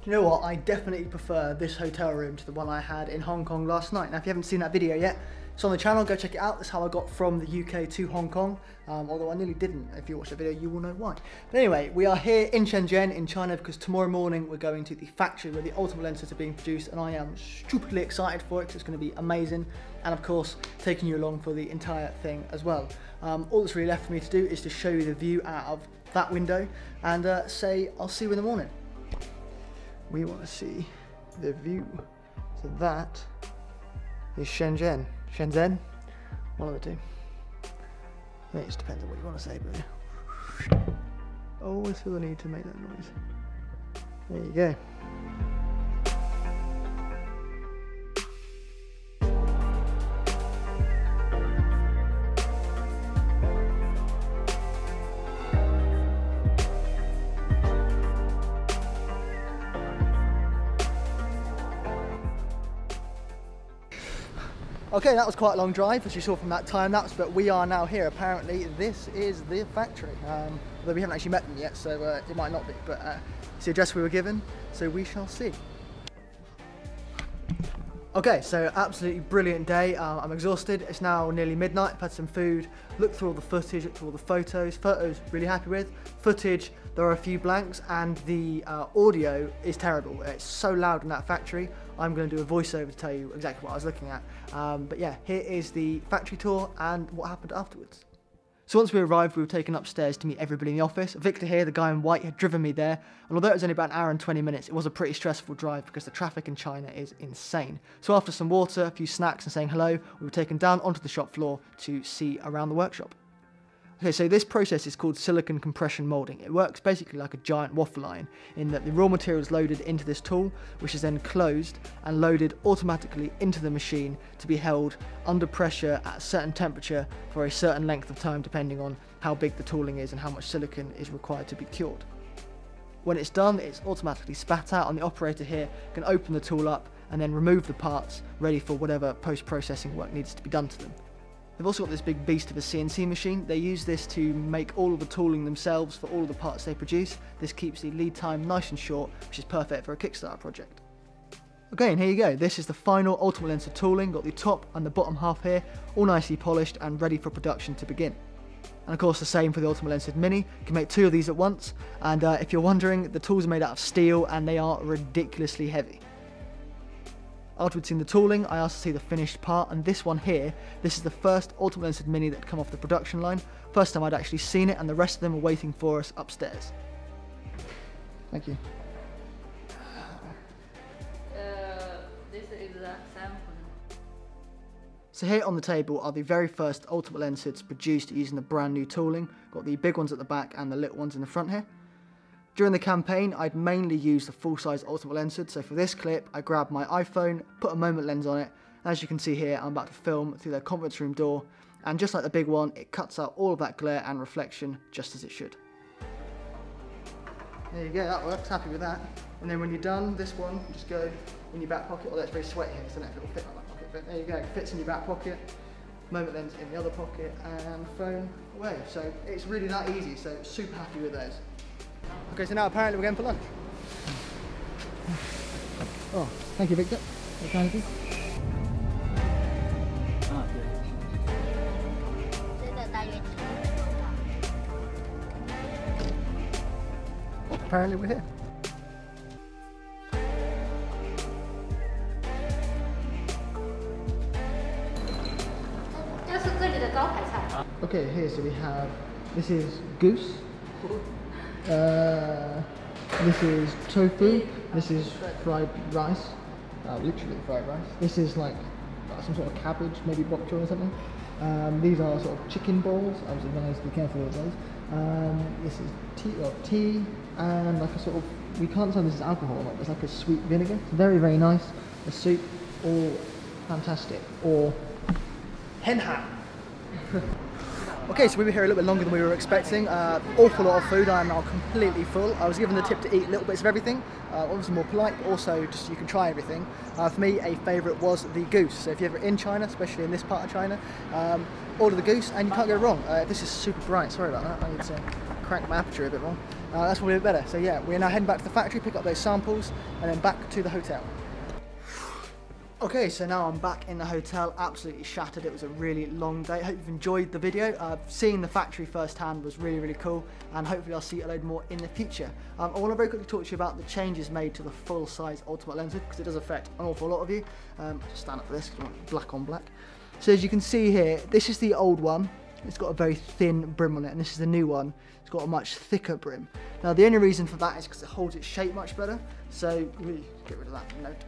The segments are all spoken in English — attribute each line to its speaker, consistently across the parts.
Speaker 1: Do you know what? I definitely prefer this hotel room to the one I had in Hong Kong last night. Now, if you haven't seen that video yet, it's on the channel, go check it out. That's how I got from the UK to Hong Kong, although I nearly didn't. If you watch the video, you will know why. But anyway, we are here in Shenzhen, in China, because tomorrow morning we're going to the factory where the ultimate lenses are being produced, and I am stupidly excited for it because it's going to be amazing. And of course, taking you along for the entire thing as well. All that's really left for me to do is to show you the view out of that window and say I'll see you in the morning. We want to see the view. So that is Shenzhen. Shenzhen? One of the two. I think it just depends on what you want to say, but I always feel the need to make that noise. There you go. Okay, that was quite a long drive, as you saw from that time lapse, but we are now here. Apparently, this is the factory. Although we haven't actually met them yet, so it might not be, but it's the address we were given, so we shall see. Okay, so absolutely brilliant day. I'm exhausted. It's now nearly midnight. I've had some food, looked through all the footage, looked through all the photos. Photos, really happy with. Footage, there are a few blanks, and the audio is terrible. It's so loud in that factory. I'm going to do a voiceover to tell you exactly what I was looking at. But yeah, here is the factory tour and what happened afterwards. So once we arrived, we were taken upstairs to meet everybody in the office. Victor here, the guy in white, had driven me there, and although it was only about an hour and 20 minutes, it was a pretty stressful drive because the traffic in China is insane. So after some water, a few snacks and saying hello, we were taken down onto the shop floor to see around the workshop. Okay, so this process is called silicone compression molding. It works basically like a giant waffle iron in that the raw material is loaded into this tool, which is then closed and loaded automatically into the machine to be held under pressure at a certain temperature for a certain length of time, depending on how big the tooling is and how much silicone is required to be cured. When it's done, it's automatically spat out, and the operator here can open the tool up and then remove the parts ready for whatever post-processing work needs to be done to them. They've also got this big beast of a CNC machine. They use this to make all of the tooling themselves for all of the parts they produce. This keeps the lead time nice and short, which is perfect for a Kickstarter project. Okay, and here you go. This is the final ultimate lens of tooling. Got the top and the bottom half here, all nicely polished and ready for production to begin. And of course the same for the Ultimate Lens Mini. You can make two of these at once, and if you're wondering, the tools are made out of steel and they are ridiculously heavy. After we'd seen the tooling, I asked to see the finished part, and this one here, this is the first Ultimate Lens Mini that had come off the production line. First time I'd actually seen it, and the rest of them were waiting for us upstairs. Thank you.
Speaker 2: This is the sample.
Speaker 1: So here on the table are the very first Ultimate Lens Hoods produced using the brand new tooling. Got the big ones at the back and the little ones in the front here. During the campaign, I'd mainly used the full-size Ultimate Lens Hood, so for this clip, I grabbed my iPhone, put a moment lens on it, and as you can see here, I'm about to film through the conference room door, and just like the big one, it cuts out all of that glare and reflection, just as it should. There you go, that works, happy with that. And then when you're done, this one, just go in your back pocket, although it's very sweaty here, so it will fit like that pocket, but there you go, it fits in your back pocket, moment lens in the other pocket, and phone away. So it's really that easy, so super happy with those. Okay, so now apparently we're going for lunch. Oh, thank you, Victor. What kind of thing? Apparently we're here. Okay, here, so we have, this is goose. This is tofu, this is fried rice, literally fried rice. This is like some sort of cabbage, maybe bok choy or something. These are sort of chicken balls, I was advised to be careful with those. This is tea and like a sort of, we can't tell this is alcohol, like it's like a sweet vinegar. It's very, very nice. A soup, all fantastic. Or hen ham. Okay, so we were here a little bit longer than we were expecting. Awful lot of food. I am now completely full. I was given the tip to eat little bits of everything. Obviously more polite, but also just you can try everything. For me, a favourite was the goose. So if you're ever in China, especially in this part of China, order the goose and you can't go wrong. This is super bright. Sorry about that. I need to crank my aperture a bit more. That's probably a bit better. So yeah, we're now heading back to the factory, pick up those samples, and then back to the hotel. Okay, so now I'm back in the hotel, absolutely shattered. It was a really long day. Hope you've enjoyed the video. Seeing the factory firsthand was really, really cool, and hopefully I'll see a load more in the future. I want to very quickly talk to you about the changes made to the full-size Ultimate lenses, because it does affect an awful lot of you. I'll just stand up for this, because I want black on black. So as you can see here, this is the old one. It's got a very thin brim on it, and this is the new one. It's got a much thicker brim. Now the only reason for that is because it holds its shape much better. So, get rid of that note.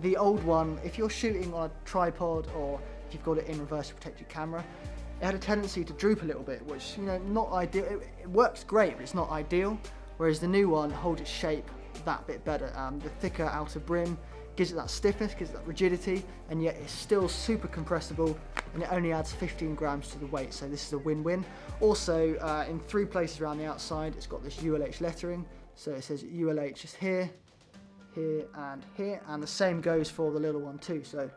Speaker 1: The old one, if you're shooting on a tripod or if you've got it in reverse to protect your camera, it had a tendency to droop a little bit, which, you know, not ideal. It works great, but it's not ideal. Whereas the new one holds its shape that bit better. The thicker outer brim gives it that stiffness, gives it that rigidity, and yet it's still super compressible, and it only adds 15 grams to the weight, so this is a win-win. Also, in 3 places around the outside, it's got this ULH lettering, so it says ULH just here, here, and the same goes for the little one too, so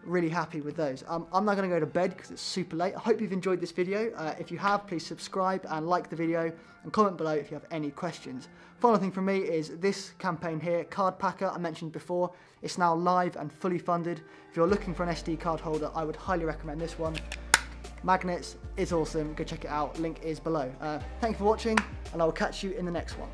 Speaker 1: really happy with those. I'm now going to go to bed because it's super late. I hope you've enjoyed this video. If you have, please subscribe and like the video, and comment below if you have any questions. Final thing from me is this campaign here, CARDPACKR, I mentioned before. It's now live and fully funded. If you're looking for an SD card holder, I would highly recommend this one. Magnets is awesome. Go check it out. Link is below. Thank you for watching, and I will catch you in the next one.